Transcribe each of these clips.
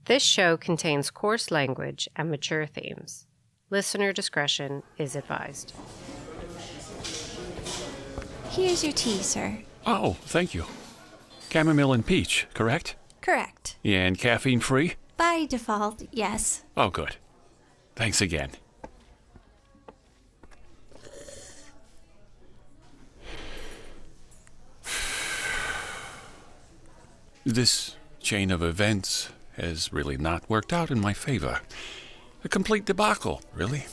This show contains coarse language and mature themes. Listener discretion is advised. Here's your tea, sir. Oh, thank you. Chamomile and peach, correct? Correct. And caffeine-free? By default, yes. Oh, good. Thanks again. This chain of events has really not worked out in my favor. A complete debacle, really.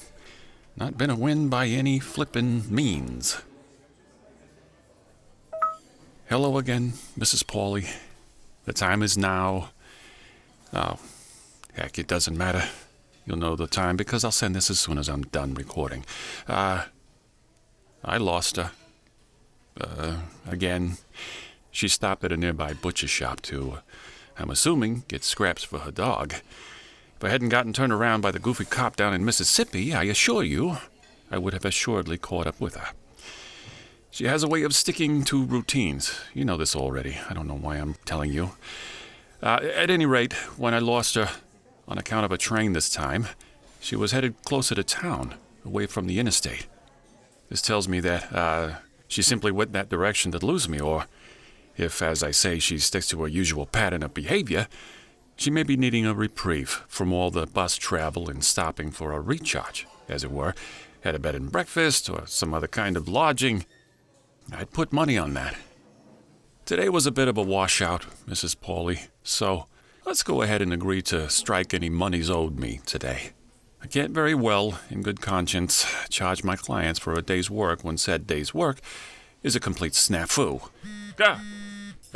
Not been a win by any flippin' means. Hello again, Mrs. Pauly. The time is now. Oh, heck, it doesn't matter. You'll know the time because I'll send this as soon as I'm done recording. I lost her. Again. She stopped at a nearby butcher shop to, I'm assuming, get scraps for her dog. If I hadn't gotten turned around by the goofy cop down in Mississippi, I assure you, I would have assuredly caught up with her. She has a way of sticking to routines. You know this already. I don't know why I'm telling you. At any rate, when I lost her, on account of a train this time, she was headed closer to town, away from the interstate. This tells me that she simply went that direction to lose me, or if, as I say, she sticks to her usual pattern of behavior, she may be needing a reprieve from all the bus travel and stopping for a recharge, as it were, at a bed and breakfast or some other kind of lodging. I'd put money on that. Today was a bit of a washout, Mrs. Pauly, so let's go ahead and agree to strike any monies owed me today. I can't very well, in good conscience, charge my clients for a day's work when said day's work is a complete snafu.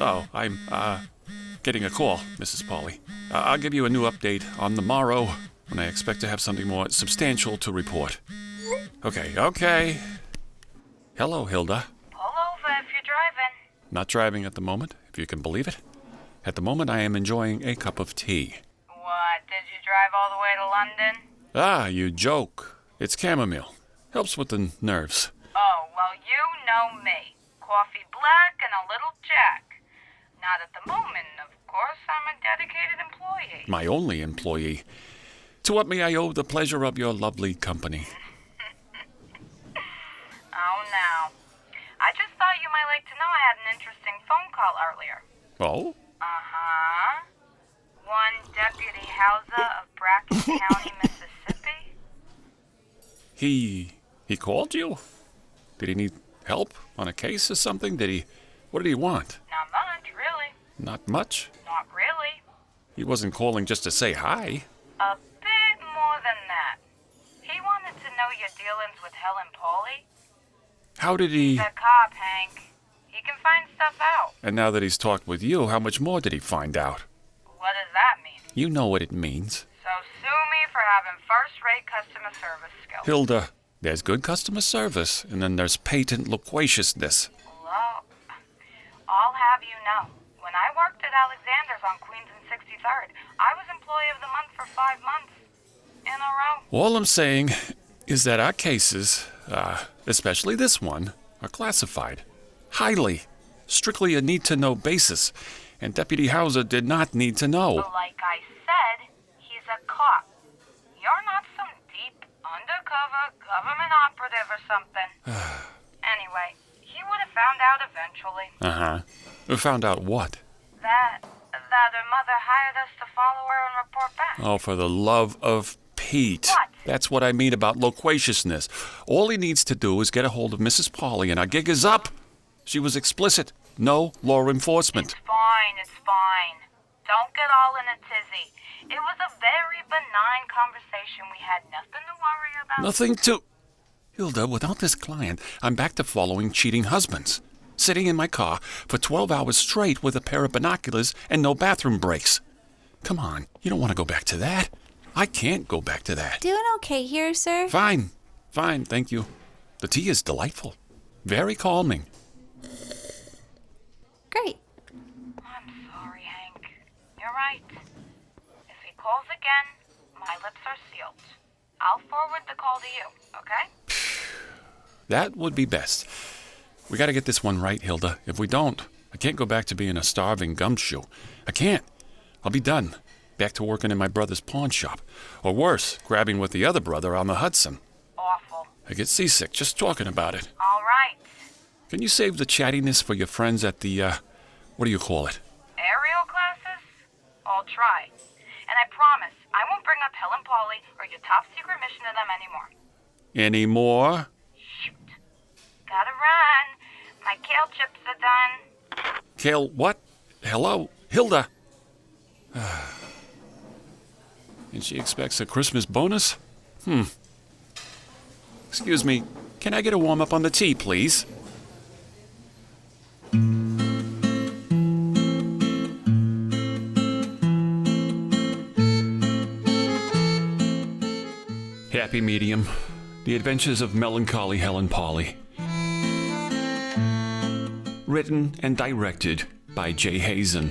Oh, I'm, getting a call, Mrs. Pauly. I'll give you a new update on the morrow when I expect to have something more substantial to report. Okay. Hello, Hilda. Pull over if you're driving. Not driving at the moment, if you can believe it. At the moment, I am enjoying a cup of tea. What, did you drive all the way to London? Ah, you joke. It's chamomile. Helps with the nerves. Oh, well, you know me. Coffee black and a little Jack. Not at the moment, of course. I'm a dedicated employee. My only employee. To what may I owe the pleasure of your lovely company? Oh, no. I just thought you might like to know I had an interesting phone call earlier. Oh? Uh-huh. One Deputy Howser of Bracken County, Mississippi. He called you? Did he need help on a case or something? What did he want? Not much, really. Not much? Not really. He wasn't calling just to say hi. A bit more than that. He wanted to know your dealings with Helen Pauly. How did he... He's a cop, Hank. He can find stuff out. And now that he's talked with you, how much more did he find out? What does that mean? You know what it means. So sue me for having first-rate customer service skills. Hilda, there's good customer service, and then there's patent loquaciousness. Look, I'll have you know, when I worked at Alexander's on Queens and 63rd, I was Employee of the Month for 5 months in a row. All I'm saying is that our cases, especially this one, are classified. Highly. Strictly a need-to-know basis. And Deputy Howser did not need to know. But like I said, he's a cop. You're not some deep, undercover government operative or something. Anyway, he would have found out eventually. Uh-huh. Found out what? That her mother hired us to follow her and report back. Oh, for the love of Pete. What? That's what I mean about loquaciousness. All he needs to do is get a hold of Mrs. Pauly and our gig is up. She was explicit. No law enforcement. It's fine. Don't get all in a tizzy. It was a very benign conversation. We had nothing to worry about. Nothing to... Hilda, without this client, I'm back to following cheating husbands. Sitting in my car for 12 hours straight with a pair of binoculars and no bathroom breaks. Come on, you don't want to go back to that. I can't go back to that. Doing okay here, sir? Fine, thank you. The tea is delightful. Very calming. Great. I'm sorry, Hank. You're right. If he calls again, my lips are sealed. I'll forward the call to you, okay? That would be best. We gotta get this one right, Hilda. If we don't, I can't go back to being a starving gumshoe. I can't. I'll be done. back to working in my brother's pawn shop. Or worse, grabbing with the other brother on the Hudson. Awful. I get seasick just talking about it. All right. Can you save the chattiness for your friends at the, what do you call it? Aerial classes? I'll try. And I promise, I won't bring up Helen Polly or your top secret mission to them anymore. Any more? Shoot. Gotta run. My kale chips are done. Kale, what? Hello? Hilda? And she expects a Christmas bonus? Excuse me, can I get a warm-up on the tea, please? Happy Medium. The Adventures of Melancholy Helen Polly. Written and directed by J. Hazen.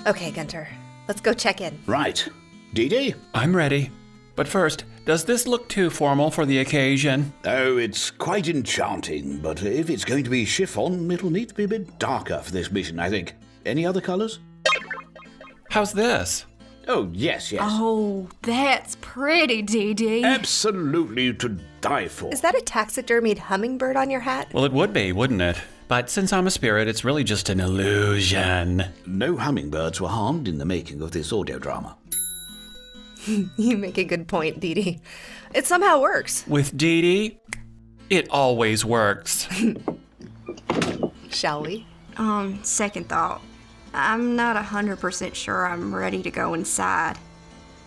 Okay, Gunter. Let's go check in. Right. Dee Dee? I'm ready. But first, does this look too formal for the occasion? Oh, it's quite enchanting, but if it's going to be chiffon, it'll need to be a bit darker for this mission, I think. Any other colours? How's this? Oh, yes. Oh, that's pretty, Dee Dee. Absolutely to die for. Is that a taxidermied hummingbird on your hat? Well, it would be, wouldn't it? But since I'm a spirit, it's really just an illusion. No hummingbirds were harmed in the making of this audio drama. You make a good point, Dee Dee. It somehow works. With Dee Dee, it always works. Shall we? Second thought. I'm not 100% sure I'm ready to go inside.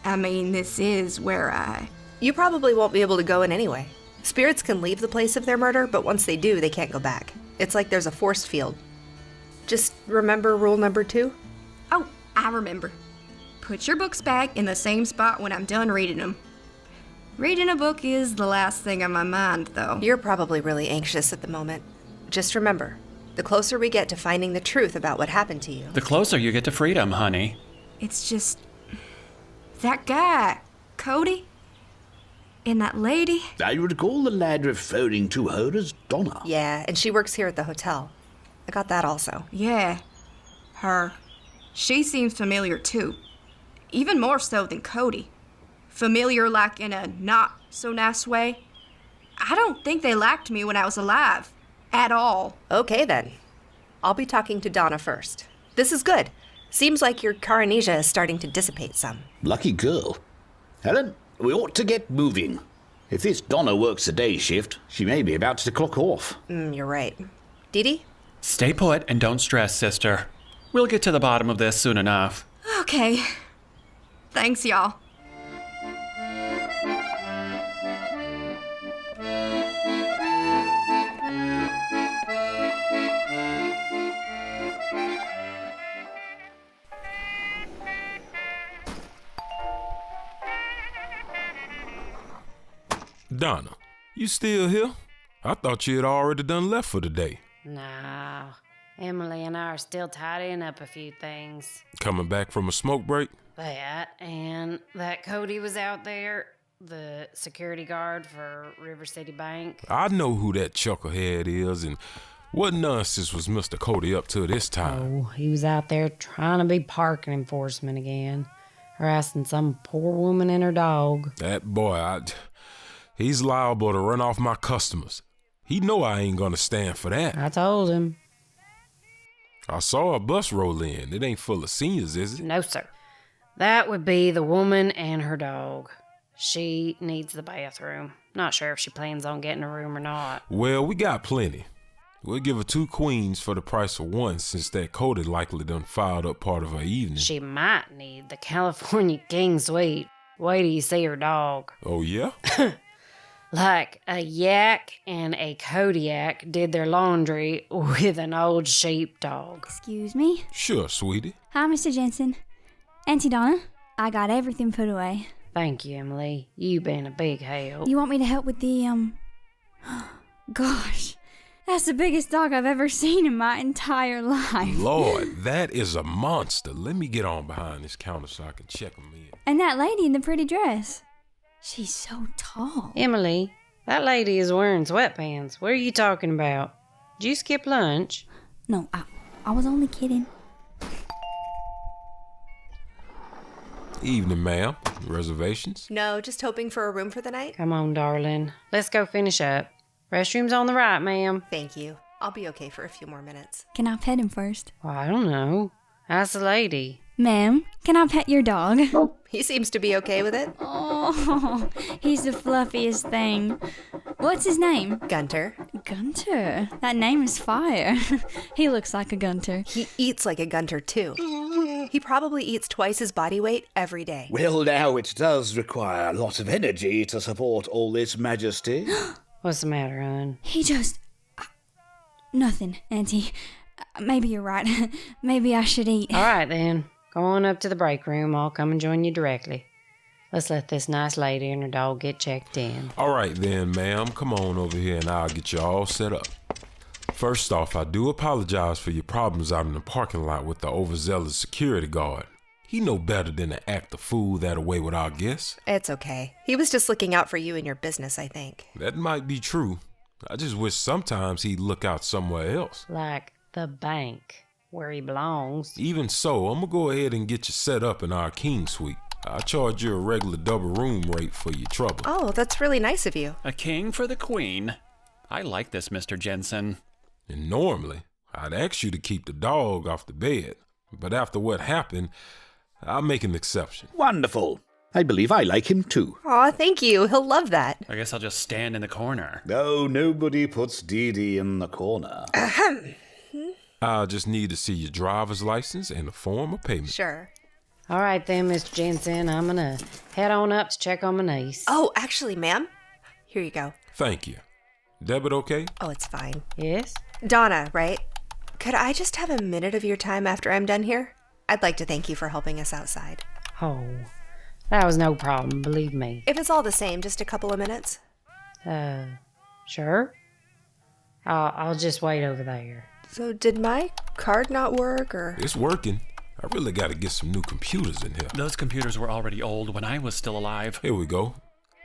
I mean, this is where You probably won't be able to go in anyway. Spirits can leave the place of their murder, but once they do, they can't go back. It's like there's a force field. Just remember rule number 2? Oh, I remember. Put your books back in the same spot when I'm done reading them. Reading a book is the last thing on my mind, though. You're probably really anxious at the moment. Just remember, the closer we get to finding the truth about what happened to you, The closer you get to freedom, honey. It's just... that guy, Cody, and that lady. I recall the lad referring to her as Donna. Yeah, and she works here at the hotel. I got that also. Yeah, her. She seems familiar, too. Even more so than Cody. Familiar like in a not-so-nice way. I don't think they liked me when I was alive. At all. Okay, then. I'll be talking to Donna first. This is good. Seems like your Caronesia is starting to dissipate some. Lucky girl. Helen, we ought to get moving. If this Donna works a day shift, she may be about to clock off. You're right. Dee Dee? Stay put and don't stress, sister. We'll get to the bottom of this soon enough. Okay. Thanks, y'all. Donna, you still here? I thought you had already done left for the day. No, Emily and I are still tidying up a few things. Coming back from a smoke break? That, and that Cody was out there, the security guard for River City Bank. I know who that chucklehead is, and what nonsense was Mr. Cody up to this time? Oh, he was out there trying to be parking enforcement again, harassing some poor woman and her dog. That boy, he's liable to run off my customers. He know I ain't gonna stand for that. I told him. I saw a bus roll in. It ain't full of seniors, is it? No, sir. That would be the woman and her dog. She needs the bathroom. Not sure if she plans on getting a room or not. Well, we got plenty. We'll give her 2 queens for the price of 1, since that Cody likely done filed up part of her evening. She might need the California King Suite. Wait till you see her dog. Oh, yeah? Like a yak and a Kodiak did their laundry with an old sheepdog. Excuse me? Sure, sweetie. Hi, Mr. Jensen. Auntie Donna, I got everything put away. Thank you, Emily. You've been a big help. You want me to help with the, Gosh, that's the biggest dog I've ever seen in my entire life. Lord, that is a monster. Let me get on behind this counter so I can check him in. And that lady in the pretty dress. She's so tall. Emily, That lady is wearing sweatpants. What are you talking about? Did you skip lunch? No, I was only kidding. Evening, ma'am. Reservations? No, just hoping for a room for the night? Come on, darling. Let's go finish up. Restroom's on the right, ma'am. Thank you. I'll be okay for a few more minutes. Can I pet him first? Well, I don't know. Ask the lady. Ma'am, can I pet your dog? He seems to be okay with it. Oh, he's the fluffiest thing. What's his name? Gunter. Gunter. That name is fire. He looks like a Gunter. He eats like a Gunter, too. He probably eats twice his body weight every day. Well, now it does require a lot of energy to support all this majesty. What's the matter, hon? He just... Nothing, Auntie. Maybe you're right. Maybe I should eat. All right, then. Go on up to the break room. I'll come and join you directly. Let's let this nice lady and her dog get checked in. All right then, ma'am. Come on over here and I'll get you all set up. First off, I do apologize for your problems out in the parking lot with the overzealous security guard. He know better than to act the fool that away with our guests. It's okay. He was just looking out for you and your business, I think. That might be true. I just wish sometimes he'd look out somewhere else. Like the bank, where he belongs. Even so, I'm gonna go ahead and get you set up in our king suite. I'll charge you a regular double room rate for your trouble. Oh, that's really nice of you. A king for the queen. I like this, Mr. Jensen. And normally, I'd ask you to keep the dog off the bed. But after what happened, I'll make an exception. Wonderful. I believe I like him too. Aw, thank you. He'll love that. I guess I'll just stand in the corner. No, nobody puts Dee Dee in the corner. I'll just need to see your driver's license and a form of payment. Sure. All right then, Mr. Jensen. I'm gonna head on up to check on my niece. Oh, actually, ma'am. Here you go. Thank you. Debit okay? Oh, it's fine. Yes? Donna, right? Could I just have a minute of your time after I'm done here? I'd like to thank you for helping us outside. Oh, that was no problem, believe me. If it's all the same, just a couple of minutes. Sure. I'll just wait over there. So did my card not work, or? It's working. I really got to get some new computers in here. Those computers were already old when I was still alive. Here we go.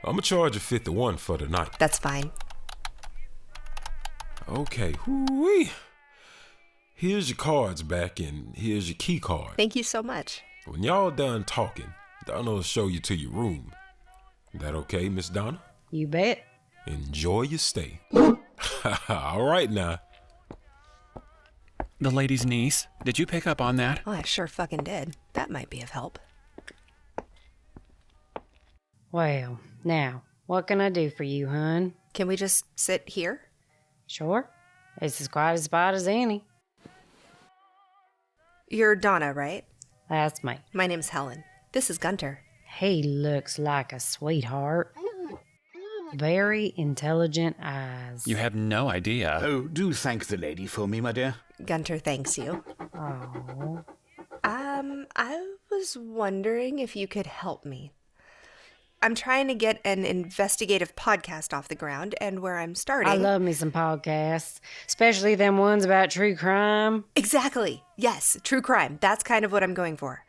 I'm gonna charge you $51 for the night. That's fine. Okay. Whoo-wee. Here's your cards back, and here's your key card. Thank you so much. When y'all done talking, Donna will show you to your room. That okay, Miss Donna? You bet. Enjoy your stay. All right now. The lady's niece. Did you pick up on that? Oh, I sure fucking did. That might be of help. Well, now, what can I do for you, hun? Can we just sit here? Sure. It's as quiet a spot as any. You're Donna, right? That's me. My name's Helen. This is Gunter. He looks like a sweetheart. Very intelligent eyes. You have no idea. Oh, do thank the lady for me, my dear. Gunter thanks you. Oh. I was wondering if you could help me. I'm trying to get an investigative podcast off the ground, and where I'm starting... I love me some podcasts, especially them ones about true crime. Exactly. Yes, true crime. That's kind of what I'm going for.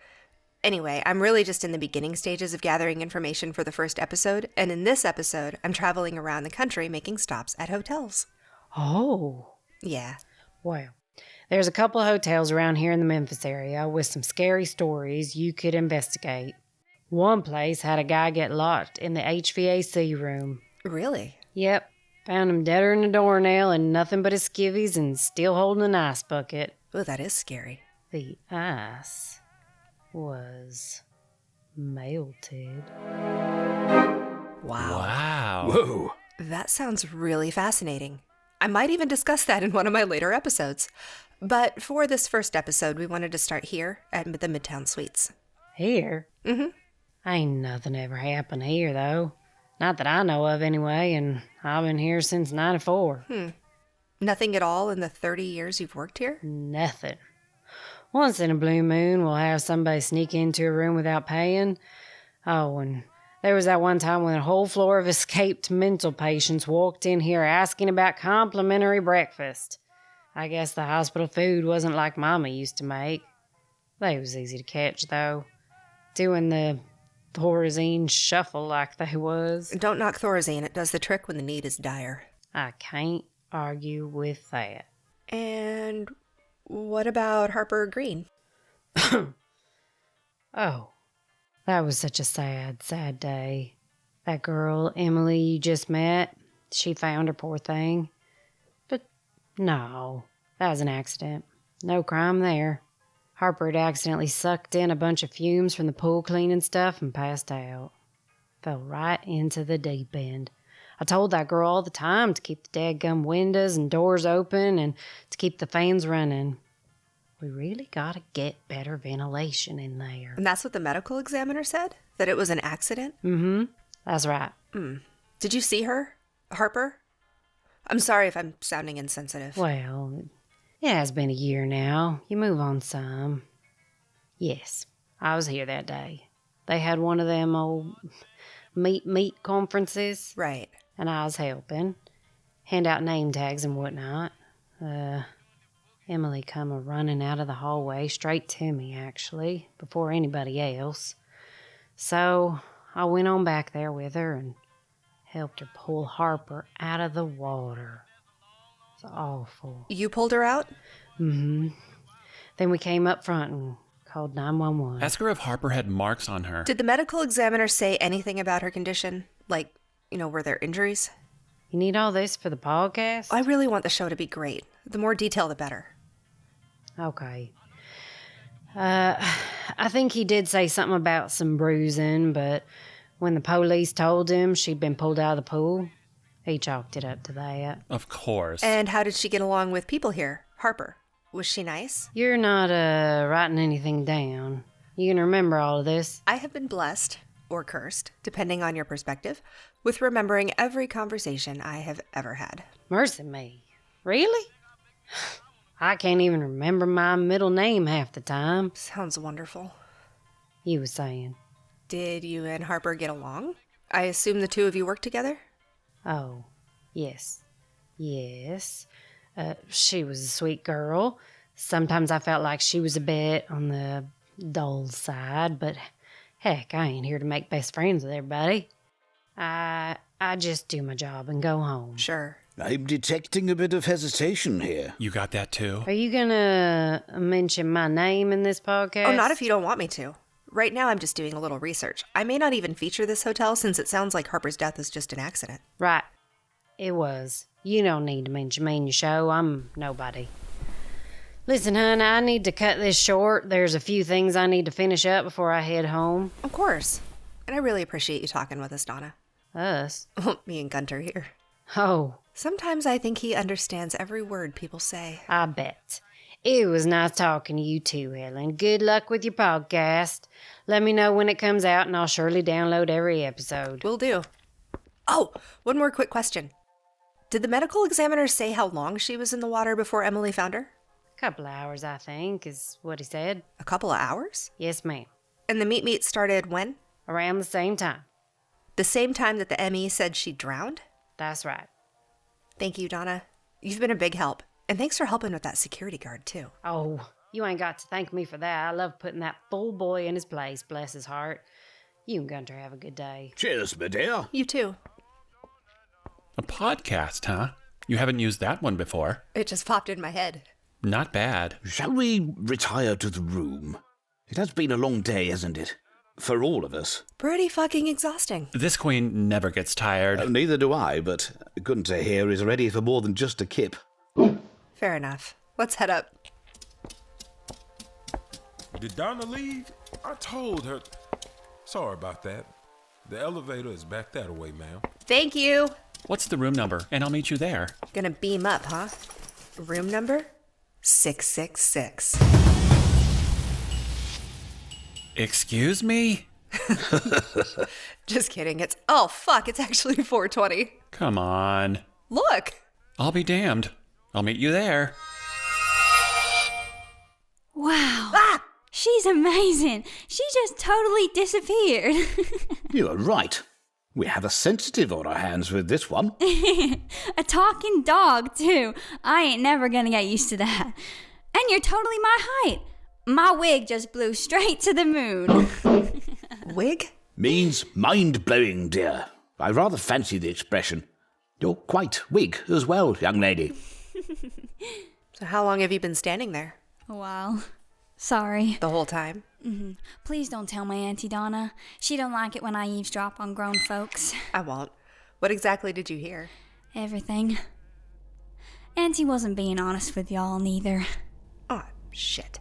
Anyway, I'm really just in the beginning stages of gathering information for the first episode, and in this episode, I'm traveling around the country making stops at hotels. Oh. Yeah. Well, there's a couple of hotels around here in the Memphis area with some scary stories you could investigate. One place had a guy get locked in the HVAC room. Really? Yep. Found him deader than a doornail and nothing but his skivvies and still holding an ice bucket. Oh, that is scary. The ice was melted. Wow. Whoa. That sounds really fascinating. I might even discuss that in one of my later episodes. But for this first episode, we wanted to start here at the Midtown Suites. Here? Mm-hmm. Ain't nothing ever happened here, though. Not that I know of, anyway, and I've been here since '94. Nothing at all in the 30 years you've worked here? Nothing. Once in a blue moon, we'll have somebody sneak into a room without paying. Oh, and there was that one time when a whole floor of escaped mental patients walked in here asking about complimentary breakfast. I guess the hospital food wasn't like Mama used to make. They was easy to catch, though. Doing the Thorazine shuffle like they was. Don't knock Thorazine. It does the trick when the need is dire. I can't argue with that. And what about Harper Green? Oh, that was such a sad, sad day. That girl, Emily, you just met, she found her, poor thing. But no, that was an accident. No crime there. Harper had accidentally sucked in a bunch of fumes from the pool cleaning stuff and passed out. Fell right into the deep end. I told that girl all the time to keep the dadgum windows and doors open and to keep the fans running. We really gotta get better ventilation in there. And that's what the medical examiner said? That it was an accident? Mm-hmm. That's right. Did you see her, Harper? I'm sorry if I'm sounding insensitive. Well, it has been a year now. You move on some. Yes, I was here that day. They had one of them old meet conferences. Right. And I was helping. Hand out name tags and whatnot. Emily come a-running out of the hallway, straight to me, actually, before anybody else. So I went on back there with her and helped her pull Harper out of the water. It's awful. You pulled her out? Mm-hmm. Then we came up front and called 911. Ask her if Harper had marks on her. Did the medical examiner say anything about her condition? Like, were there injuries? You need all this for the podcast? I really want the show to be great. The more detail, the better. Okay. I think he did say something about some bruising, but when the police told him she'd been pulled out of the pool, he chalked it up to that. Of course. And how did she get along with people here? Harper, was she nice? You're not writing anything down. You can remember all of this. I have been blessed, or cursed, depending on your perspective, with remembering every conversation I have ever had. Mercy me. Really? I can't even remember my middle name half the time. Sounds wonderful. You was saying. Did you and Harper get along? I assume the two of you work together? Oh, yes. Yes. She was a sweet girl. Sometimes I felt like she was a bit on the dull side, but heck, I ain't here to make best friends with everybody. I just do my job and go home. Sure. I'm detecting a bit of hesitation here. You got that too? Are you gonna mention my name in this podcast? Oh, not if you don't want me to. Right now I'm just doing a little research. I may not even feature this hotel since it sounds like Harper's death is just an accident. Right. It was. You don't need to mention me in your show. I'm nobody. Listen, hon, I need to cut this short. There's a few things I need to finish up before I head home. Of course. And I really appreciate you talking with us, Donna. Us? Me and Gunter here. Oh. Sometimes I think he understands every word people say. I bet. It was nice talking to you too, Helen. Good luck with your podcast. Let me know when it comes out and I'll surely download every episode. Will do. Oh, one more quick question. Did the medical examiner say how long she was in the water before Emily found her? A couple of hours, I think, is what he said. A couple of hours? Yes, ma'am. And the meet started when? Around the same time. The same time that the ME said she drowned? That's right. Thank you, Donna. You've been a big help. And thanks for helping with that security guard, too. Oh, you ain't got to thank me for that. I love putting that fool boy in his place, bless his heart. You and Gunter have a good day. Cheers, my dear. You too. A podcast, huh? You haven't used that one before. It just popped in my head. Not bad. Shall we retire to the room? It has been a long day, hasn't it? For all of us. Pretty fucking exhausting. This queen never gets tired. Neither do I, but Gunter here is ready for more than just a kip. Fair enough. Let's head up. Did Donna leave? I told her. Sorry about that. The elevator is back that way, ma'am. Thank you. What's the room number? And I'll meet you there. Gonna beam up, huh? Room number 666. Excuse me? Just kidding. It's actually 420. Come on. Look. I'll be damned. I'll meet you there. Wow. Ah! She's amazing. She just totally disappeared. You are right. We have a sensitive on our hands with this one. A talking dog, too. I ain't never gonna get used to that. And you're totally my height. My wig just blew straight to the moon. Wig? Means mind-blowing, dear. I rather fancy the expression. You're quite Whig as well, young lady. So how long have you been standing there? A while. Sorry. The whole time? Please don't tell my Auntie Donna. She don't like it when I eavesdrop on grown folks. I won't. What exactly did you hear? Everything. Auntie wasn't being honest with y'all neither. Oh, shit.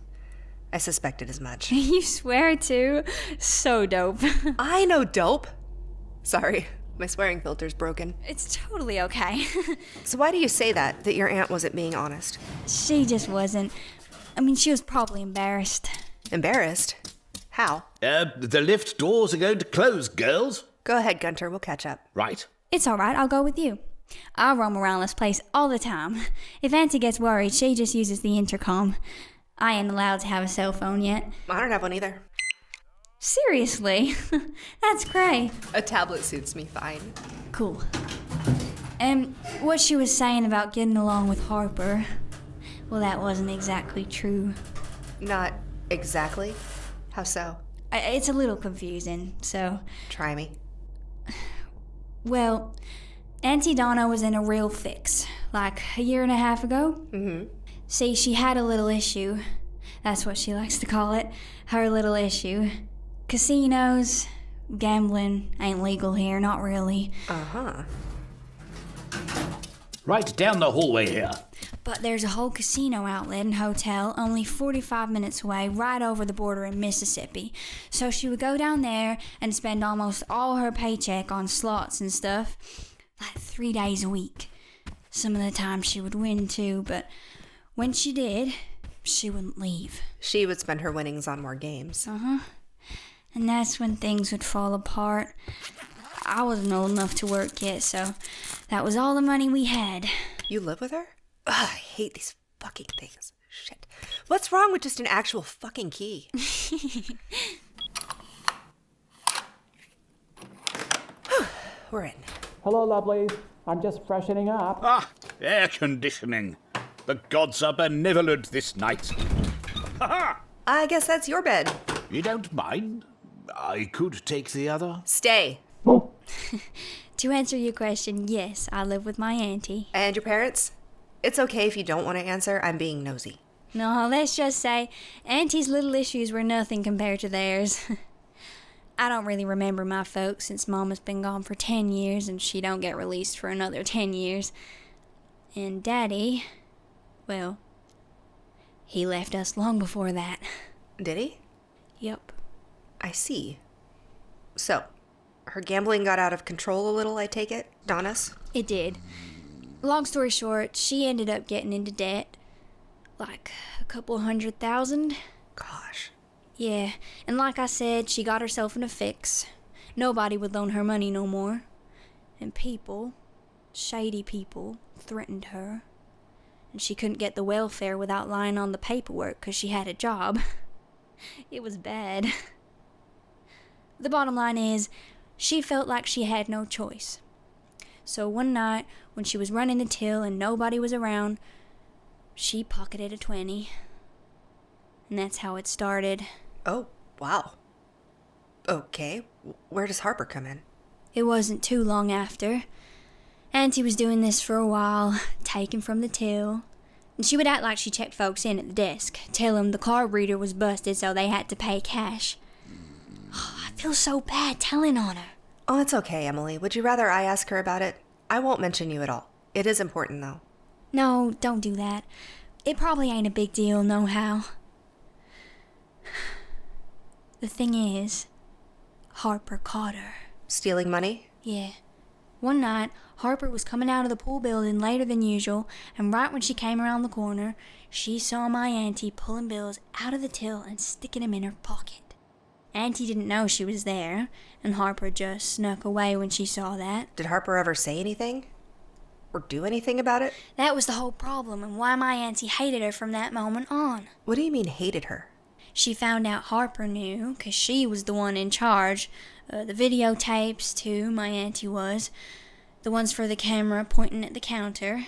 I suspected as much. You swear to? So dope. I know dope. Sorry, my swearing filter's broken. It's totally okay. So why do you say that your aunt wasn't being honest? She just wasn't. I mean, she was probably embarrassed. Embarrassed? How? The lift doors are going to close, girls. Go ahead, Gunter, we'll catch up. Right. It's alright, I'll go with you. I roam around this place all the time. If Auntie gets worried, she just uses the intercom. I ain't allowed to have a cell phone yet. I don't have one either. Seriously? That's great. A tablet suits me fine. Cool. And what she was saying about getting along with Harper, well, that wasn't exactly true. Not exactly? How so? It's a little confusing, so... Try me. Well, Auntie Donna was in a real fix, like a year and a half ago. See, she had a little issue. That's what she likes to call it. Her little issue. Casinos, gambling ain't legal here, not really. Right down the hallway here. But there's a whole casino outlet and hotel only 45 minutes away, right over the border in Mississippi. So she would go down there and spend almost all her paycheck on slots and stuff, like 3 days a week. Some of the time she would win too, but when she did, she wouldn't leave. She would spend her winnings on more games. And that's when things would fall apart. I wasn't old enough to work yet, so that was all the money we had. You live with her? Ugh, I hate these fucking things. Shit. What's wrong with just an actual fucking key? We're in. Hello, lovelies. I'm just freshening up. Ah, air conditioning. The gods are benevolent this night. Ha-ha! I guess that's your bed. You don't mind? I could take the other. Stay. To answer your question, yes, I live with my auntie. And your parents? It's okay if you don't want to answer. I'm being nosy. No, let's just say auntie's little issues were nothing compared to theirs. I don't really remember my folks since Mama's been gone for 10 years and she don't get released for another 10 years. And Daddy, well, he left us long before that. Did he? Yep. I see. So, her gambling got out of control a little, I take it? Donna's? It did. Long story short, she ended up getting into debt. Like a couple $100,000. Gosh. Yeah, and like I said, she got herself in a fix. Nobody would loan her money no more. And people, shady people, threatened her. And she couldn't get the welfare without lying on the paperwork because she had a job. It was bad. The bottom line is, she felt like she had no choice. So one night, when she was running the till and nobody was around, she pocketed a 20. And that's how it started. Oh, wow. Okay, where does Harper come in? It wasn't too long after. Auntie was doing this for a while, taking from the till. And she would act like she checked folks in at the desk, tell them the card reader was busted so they had to pay cash. Oh, I feel so bad telling on her. Oh, it's okay, Emily. Would you rather I ask her about it? I won't mention you at all. It is important, though. No, don't do that. It probably ain't a big deal, nohow. The thing is, Harper caught her. Stealing money? Yeah. One night, Harper was coming out of the pool building later than usual, and right when she came around the corner, she saw my auntie pulling bills out of the till and sticking them in her pocket. Auntie didn't know she was there, and Harper just snuck away when she saw that. Did Harper ever say anything? Or do anything about it? That was the whole problem, and why my auntie hated her from that moment on. What do you mean hated her? She found out Harper knew, 'cause she was the one in charge. The videotapes, too, my auntie was. The ones for the camera pointing at the counter.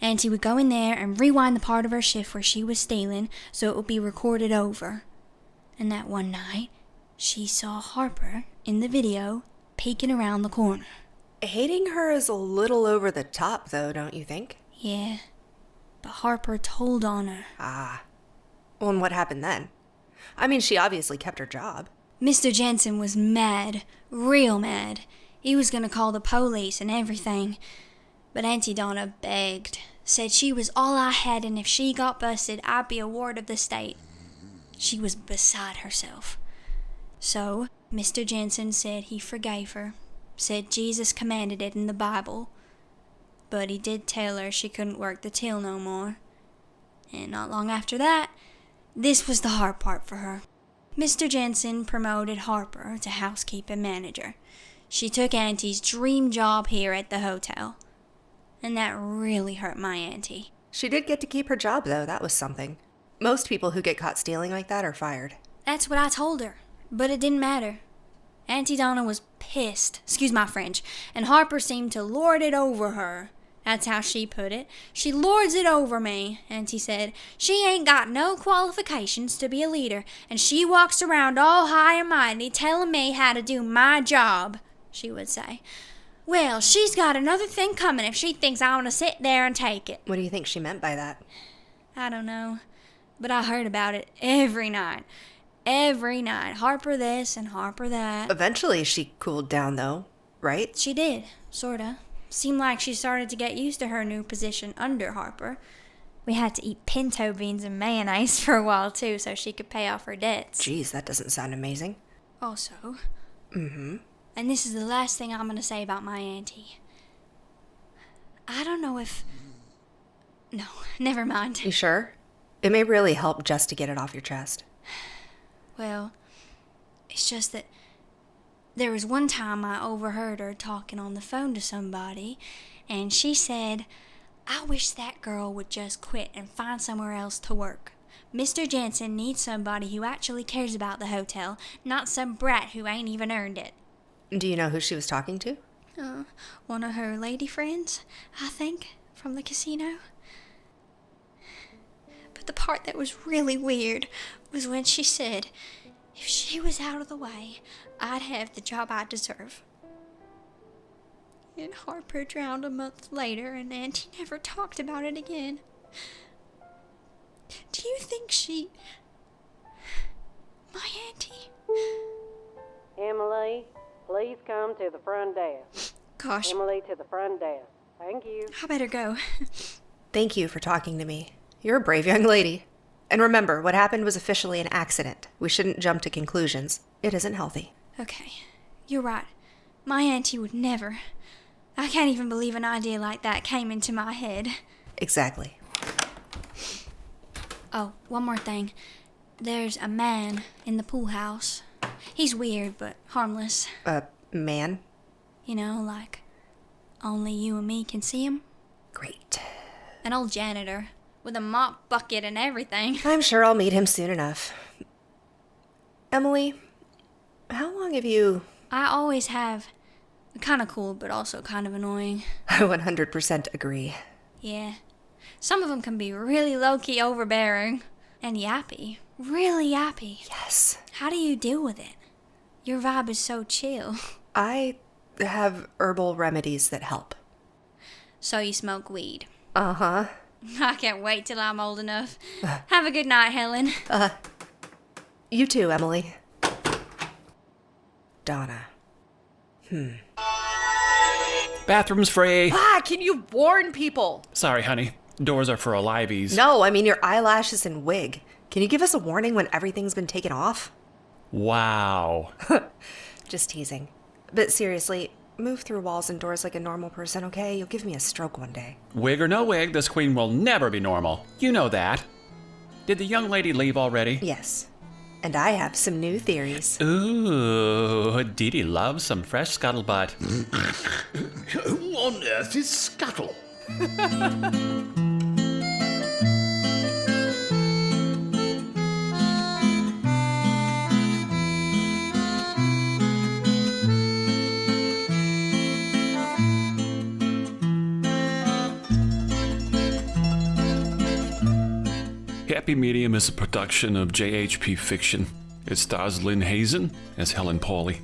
Auntie would go in there and rewind the part of her shift where she was stealing, so it would be recorded over. And that one night, she saw Harper in the video peeking around the corner. Hating her is a little over the top, though, don't you think? Yeah, but Harper told on her. Ah. Well, and what happened then? I mean, she obviously kept her job. Mr. Jensen was mad, real mad. He was gonna call the police and everything. But Auntie Donna begged, said she was all I had, and if she got busted, I'd be a ward of the state. She was beside herself. So, Mr. Jensen said he forgave her, said Jesus commanded it in the Bible. But he did tell her she couldn't work the till no more. And not long after that, this was the hard part for her. Mr. Jensen promoted Harper to housekeeping manager. She took Auntie's dream job here at the hotel. And that really hurt my auntie. She did get to keep her job, though. That was something. Most people who get caught stealing like that are fired. That's what I told her. But it didn't matter. Auntie Donna was pissed, excuse my French, and Harper seemed to lord it over her. That's how she put it. She lords it over me, Auntie said. She ain't got no qualifications to be a leader, and she walks around all high and mighty telling me how to do my job, she would say. Well, she's got another thing coming if she thinks I want to sit there and take it. What do you think she meant by that? I don't know, but I heard about it every night. Every night. Harper this and Harper that. Eventually she cooled down, though, right? She did, sorta. Seemed like she started to get used to her new position under Harper. We had to eat pinto beans and mayonnaise for a while, too, so she could pay off her debts. Geez, that doesn't sound amazing. Also, Mm-hmm. and this is the last thing I'm going to say about my auntie. I don't know if... No, never mind. You sure? It may really help just to get it off your chest. Well, it's just that there was one time I overheard her talking on the phone to somebody, and she said, I wish that girl would just quit and find somewhere else to work. Mr. Jensen needs somebody who actually cares about the hotel, not some brat who ain't even earned it. Do you know who she was talking to? One of her lady friends, I think, from the casino. But the part that was really weird was when she said, if she was out of the way, I'd have the job I deserve. And Harper drowned a month later, and Auntie never talked about it again. Do you think she... My auntie? Emily, please come to the front desk. Gosh, Emily, to the front desk. Thank you. I better go. Thank you for talking to me. You're a brave young lady. And remember, what happened was officially an accident. We shouldn't jump to conclusions. It isn't healthy. Okay, you're right. My auntie would never. I can't even believe an idea like that came into my head. Exactly. Oh, one more thing. There's a man in the pool house. He's weird, but harmless. A man? You know, like, only you and me can see him. Great. An old janitor, with a mop bucket and everything. I'm sure I'll meet him soon enough. Emily, how long have you... I always have. Kind of cool, but also kind of annoying. I 100% agree. Yeah. Some of them can be really low-key overbearing. And yappy. Really yappy. Yes. How do you deal with it? Your vibe is so chill. I have herbal remedies that help. So you smoke weed. Uh-huh. I can't wait till I'm old enough. Have a good night, Helen. You too, Emily. Donna. Bathroom's free. Can you warn people? Sorry, honey. Doors are for aliveys. No, I mean your eyelashes and wig. Can you give us a warning when everything's been taken off? Wow. Just teasing. But seriously, move through walls and doors like a normal person, okay? You'll give me a stroke one day. Wig or no wig, this queen will never be normal. You know that. Did the young lady leave already? Yes. And I have some new theories. Ooh, Dee Dee loves some fresh scuttlebutt. Who on earth is Scuttle? Happy Medium is a production of JHP Fiction. It stars Lynne Hazen as Helen Pauley,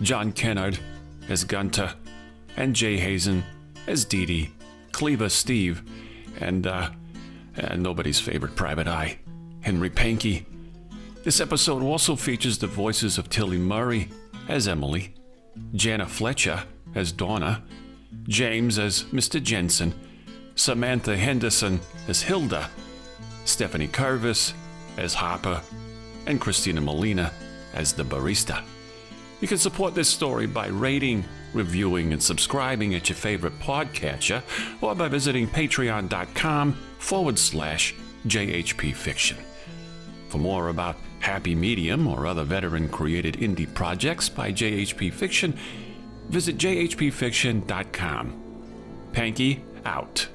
John Kennard as Gunter, and Jay Hazen as Dee Dee, Cleaver Steve, and nobody's favorite private eye, Henry Pankey. This episode also features the voices of Tillie Murray as Emily, Janna Fletcher as Donna, James as Mr. Jensen, Samantha Henderson as Hilda, Stephanie Kirves as Harper, and Kristina Molina as the Barista. You can support this story by rating, reviewing, and subscribing at your favorite podcatcher, or by visiting patreon.com/JHP Fiction. For more about Happy Medium or other veteran-created indie projects by JHP Fiction, visit jhpfiction.com. Pankey out.